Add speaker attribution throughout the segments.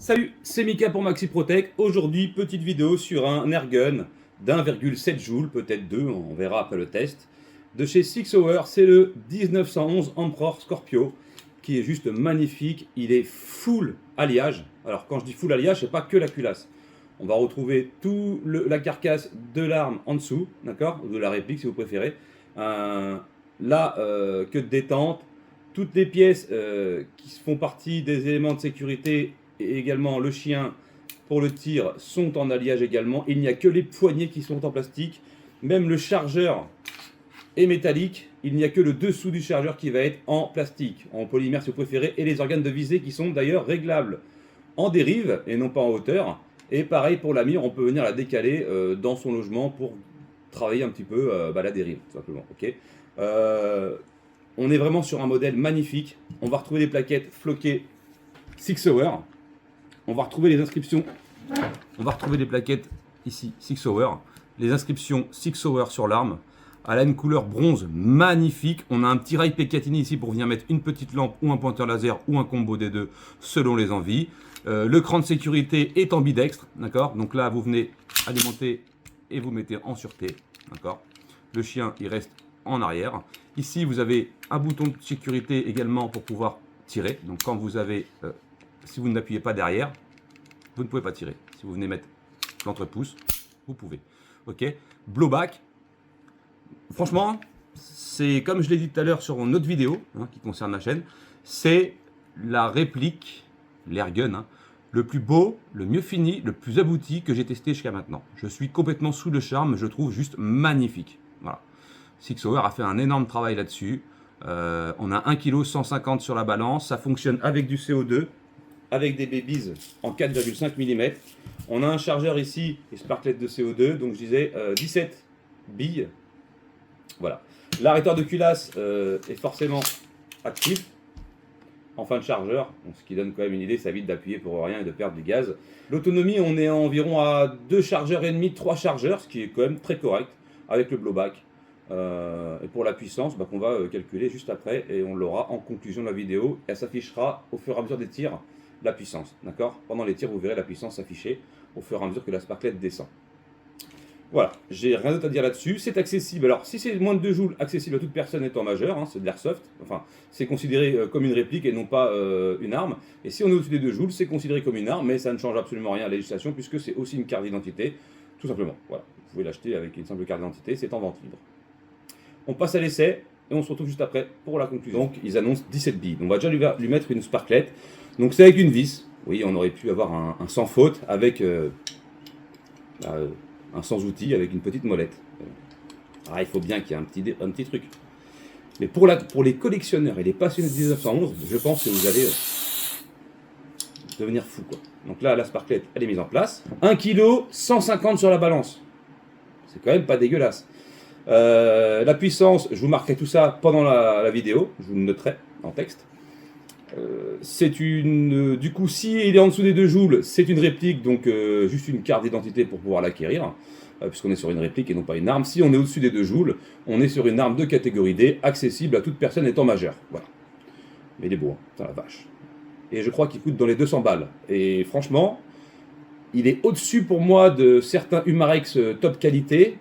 Speaker 1: Salut, c'est Mika pour MaxiProtec. Aujourd'hui, petite vidéo sur un airgun d'1,7 joules, peut-être 2, on verra après le test. De chez Six Hour, c'est le 1911 Emperor Scorpio, qui est juste magnifique. Il est full alliage. Alors quand je dis full alliage, c'est pas que la culasse. On va retrouver la carcasse de l'arme en dessous, d'accord, ou de la réplique si vous préférez. Queue de détente, toutes les pièces qui font partie des éléments de sécurité et également le chien pour le tir sont en alliage également. Il n'y a que les poignées qui sont en plastique. Même le chargeur est métallique. Il n'y a que le dessous du chargeur qui va être en plastique, en polymère si vous préférez, et les organes de visée qui sont d'ailleurs réglables en dérive et non pas en hauteur. Et pareil pour la mire, on peut venir la décaler dans son logement pour travailler un petit peu la dérive, tout simplement. Okay, on est vraiment sur un modèle magnifique. On va retrouver des plaquettes floquées Six Hour. On va retrouver les inscriptions. On va retrouver les plaquettes ici Six Hour. Les inscriptions Six Hour sur l'arme. Elle a une couleur bronze magnifique. On a un petit rail Picatinny ici pour venir mettre une petite lampe ou un pointeur laser ou un combo des deux selon les envies. Le cran de sécurité est ambidextre, d'accord. Donc là, vous venez alimenter et vous mettez en sûreté, d'accord. Le chien, il reste en arrière. Ici, vous avez un bouton de sécurité également pour pouvoir tirer. Donc quand vous avez, si vous n'appuyez pas derrière, vous ne pouvez pas tirer. Si vous venez mettre l'entrepousse, vous pouvez. Ok. Blowback. Franchement, c'est comme je l'ai dit tout à l'heure sur une autre vidéo qui concerne ma chaîne, c'est la réplique, l'airgun, le plus beau, le mieux fini, le plus abouti que j'ai testé jusqu'à maintenant. Je suis complètement sous le charme, je trouve juste magnifique. Voilà. Six Hour a fait un énorme travail là-dessus. On a 1,150 kg sur la balance, ça fonctionne avec du CO2, avec des babies en 4,5 mm. On a un chargeur ici, et sparklet de CO2, donc je disais 17 billes. Voilà. L'arrêteur de culasse est forcément actif en fin de chargeur, donc ce qui donne quand même une idée, ça évite d'appuyer pour rien et de perdre du gaz. L'autonomie, on est environ à 2 chargeurs et demi, 3 chargeurs, ce qui est quand même très correct avec le blowback. Et pour la puissance, qu'on va calculer juste après et on l'aura en conclusion de la vidéo. Elle s'affichera au fur et à mesure des tirs, la puissance, d'accord. Pendant les tirs, vous verrez la puissance s'afficher au fur et à mesure que la sparklet descend. Voilà, j'ai rien d'autre à dire là-dessus. C'est accessible, alors si c'est moins de 2 joules, accessible à toute personne étant majeure, c'est de l'airsoft, enfin c'est considéré comme une réplique et non pas une arme. Et si on est au-dessus des 2 joules, c'est considéré comme une arme, mais ça ne change absolument rien à la législation puisque c'est aussi une carte d'identité, tout simplement. Voilà, vous pouvez l'acheter avec une simple carte d'identité, c'est en vente libre. On passe à l'essai et on se retrouve juste après pour la conclusion. Donc ils annoncent 17 billes, on va déjà lui mettre une sparklet. Donc c'est avec une vis, oui on aurait pu avoir un sans faute avec... un sans-outil avec une petite molette. Il faut bien qu'il y ait un petit truc. Mais pour les collectionneurs et les passionnés de 1911, je pense que vous allez devenir fou, quoi. Donc là, la sparklet, elle est mise en place. 1,150 kg sur la balance. C'est quand même pas dégueulasse. La puissance, je vous marquerai tout ça pendant la vidéo. Je vous le noterai en texte. Du coup, si il est en dessous des 2 joules, c'est une réplique, donc juste une carte d'identité pour pouvoir l'acquérir, puisqu'on est sur une réplique et non pas une arme. Si on est au-dessus des 2 joules, on est sur une arme de catégorie D, accessible à toute personne étant majeure. Voilà. Mais il est beau, putain la vache. Et je crois qu'il coûte dans les 200 balles. Et franchement, il est au-dessus pour moi de certains Humarex top qualité,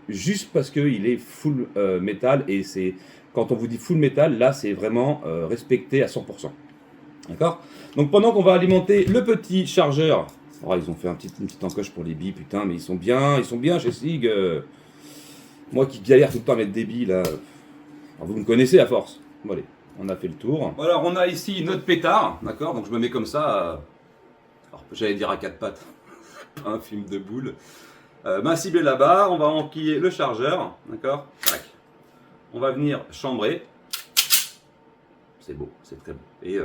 Speaker 1: juste parce qu'il est full métal et c'est... Quand on vous dit full métal, là c'est vraiment respecté à 100%. D'accord. Donc pendant qu'on va alimenter le petit chargeur, ils ont fait une petite encoche pour les billes, putain, mais ils sont bien chez Sig. Moi qui galère tout le temps à mettre des billes là, alors, vous me connaissez à force. Bon allez, on a fait le tour. Alors on a ici notre pétard, d'accord. Donc je me mets comme ça, alors j'allais dire à 4 pattes, un film de boule. Ma cible est là-bas, on va enquiller le chargeur, d'accord. Tac. On va venir chambrer. C'est beau, c'est très beau. Et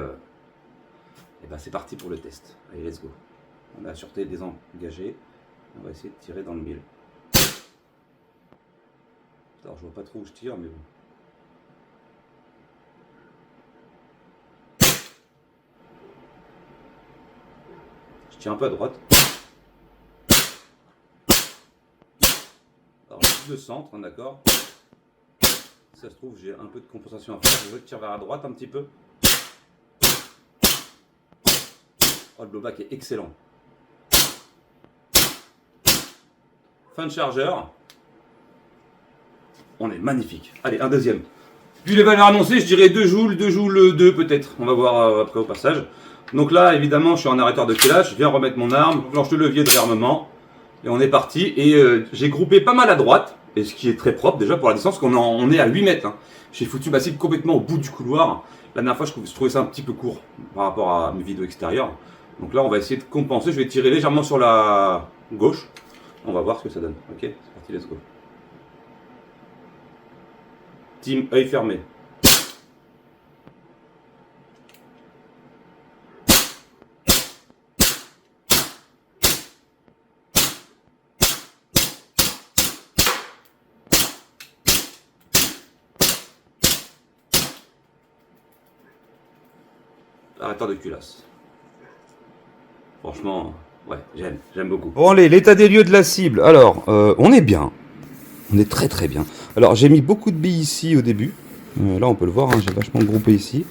Speaker 1: c'est parti pour le test. Allez, let's go. On a la sûreté désengagée. On va essayer de tirer dans le mille. Alors, je vois pas trop où je tire, mais bon. Je tire un peu à droite. Alors, le centre, d'accord. Ça se trouve, j'ai un peu de compensation à faire. Je vais tirer vers la droite un petit peu. Oh, le blowback est excellent. Fin de chargeur. On est magnifique. Allez, un deuxième. Puis les valeurs annoncées, je dirais 2 joules, 2 joules 2 peut-être. On va voir après au passage. Donc là, évidemment, je suis en arrêteur de clé-lâche. Je viens remettre mon arme, je planche le levier de réarmement. Et on est parti. Et j'ai groupé pas mal à droite. Et ce qui est très propre déjà pour la distance, parce qu'on est à 8 mètres. Hein. J'ai foutu ma cible complètement au bout du couloir. La dernière fois, je trouvais ça un petit peu court par rapport à mes vidéos extérieures. Donc là, on va essayer de compenser. Je vais tirer légèrement sur la gauche. On va voir ce que ça donne. Ok, c'est parti, let's go. Team, œil fermé. Arrêteur de culasse. Franchement, ouais, j'aime beaucoup. Bon allez, l'état des lieux de la cible. Alors, on est bien. On est très très bien. Alors, j'ai mis beaucoup de billes ici au début. Là, on peut le voir, hein, j'ai vachement groupé ici.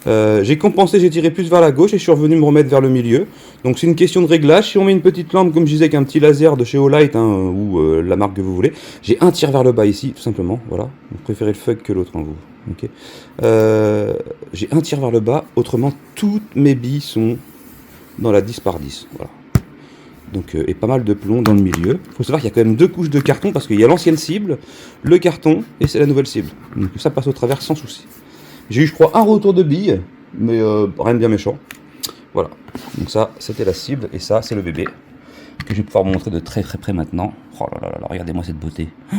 Speaker 1: J'ai compensé, j'ai tiré plus vers la gauche et je suis revenu me remettre vers le milieu. Donc, c'est une question de réglage. Si on met une petite lampe, comme je disais, avec un petit laser de chez Olight, hein, ou la marque que vous voulez, j'ai un tir vers le bas ici, tout simplement. Voilà. Vous préférez le fuck que l'autre, hein, vous. Okay. J'ai un tir vers le bas, autrement toutes mes billes sont dans la 10 par 10. Voilà. Donc, et pas mal de plomb dans le milieu. Il faut savoir qu'il y a quand même 2 couches de carton parce qu'il y a l'ancienne cible, le carton et c'est la nouvelle cible. Donc ça passe au travers sans souci. J'ai eu, je crois, un retour de billes, mais rien de bien méchant. Voilà. Donc ça, c'était la cible et ça, c'est le bébé que je vais pouvoir vous montrer de très très près maintenant. Oh là là là, regardez-moi cette beauté. Oh,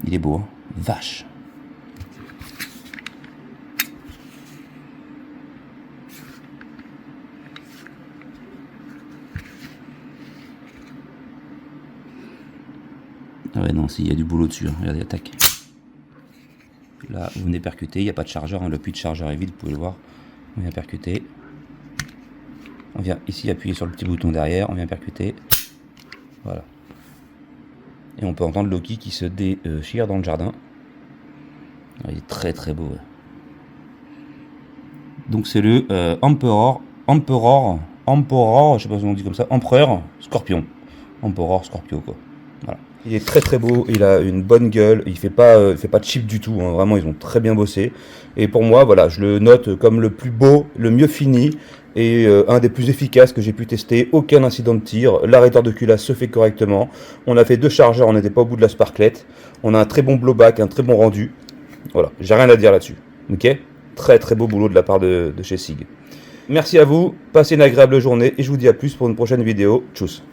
Speaker 1: il est beau, hein. Vache. Ah ouais, non, si, il y a du boulot dessus. Hein. Regardez, attaque. Là, vous venez percuter. Il n'y a pas de chargeur. Hein. Le puits de chargeur est vide, vous pouvez le voir. On vient percuter. On vient ici appuyer sur le petit bouton derrière. On vient percuter. Voilà. Et on peut entendre Loki qui se déchire dans le jardin. Il est très très beau. Ouais. Donc, c'est le Emperor, je sais pas si on dit comme ça. Empereur Scorpion. Emperor Scorpio, quoi. Voilà. Il est très très beau, il a une bonne gueule, il fait pas de cheap du tout, hein. Vraiment ils ont très bien bossé. Et pour moi, voilà, je le note comme le plus beau, le mieux fini et un des plus efficaces que j'ai pu tester. Aucun incident de tir, l'arrêteur de culasse se fait correctement. On a fait 2 chargeurs, on n'était pas au bout de la sparklette. On a un très bon blowback, un très bon rendu. Voilà, j'ai rien à dire là-dessus. Ok, très très beau boulot de la part de chez SIG. Merci à vous, passez une agréable journée et je vous dis à plus pour une prochaine vidéo. Tchuss.